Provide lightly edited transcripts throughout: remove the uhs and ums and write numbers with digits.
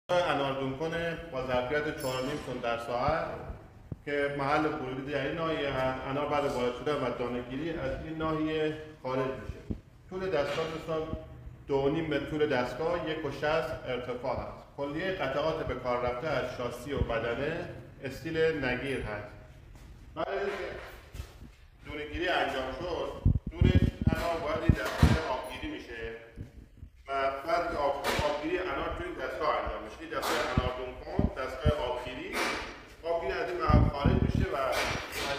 اناردون کنه با ظرفیت 4.5 تن در ساعت که محل ورودی در این ناحیه هست. انار بعد وارد شدن و دانه‌گیری از این ناحیه خارج میشه. طول دستگاه دوستان 2.5 متر طول دستگاه، 1.60 ارتفاع هست. کلیه قطعات به کار رفته از شاسی و بدنه استیل نگیر هست. بعد از اینکه دونه‌گیری انجام شد، دونه انار باید این دستگاه آبگیری میشه و بعد آبگیری انار توی دستگاه انجام میشه. این دستگاه اناردون کن، دستگاه آبگیری از این محل خارج میشه و از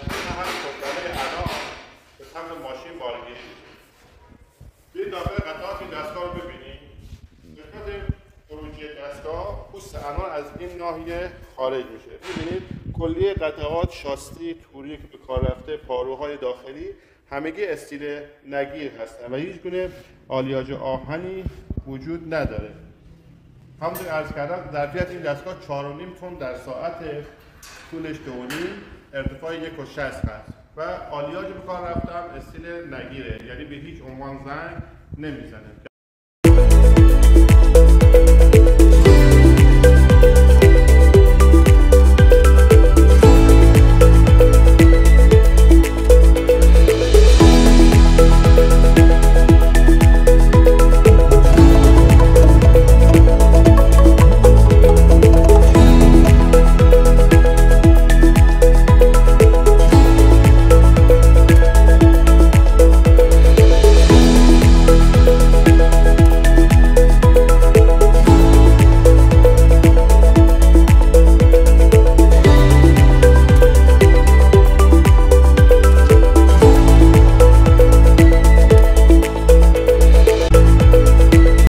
این محل کتاله انار به سمت ماشین بارگیری میشه. بیایید داخل قطعات این دستگاه رو ببینید. قسمت خروجی دستگاه، پوست انار از این ناحیه خارج میشه. ببینید کلیه قطعات شاسی، توری که به کار رفته، پاروهای داخلی همگی استیل نگیر هستن و هیچ گونه آلیاژ آهنی وجود نداره. همونطور که عرض کردم ظرفیت این دستگاه 4.5 تن در ساعت، طولش 2.5، ارتفاع 1.60 هست و آلیاژ به کار رفته هم استیل نگیره، یعنی به هیچ عنوان زنگ نمیزنه.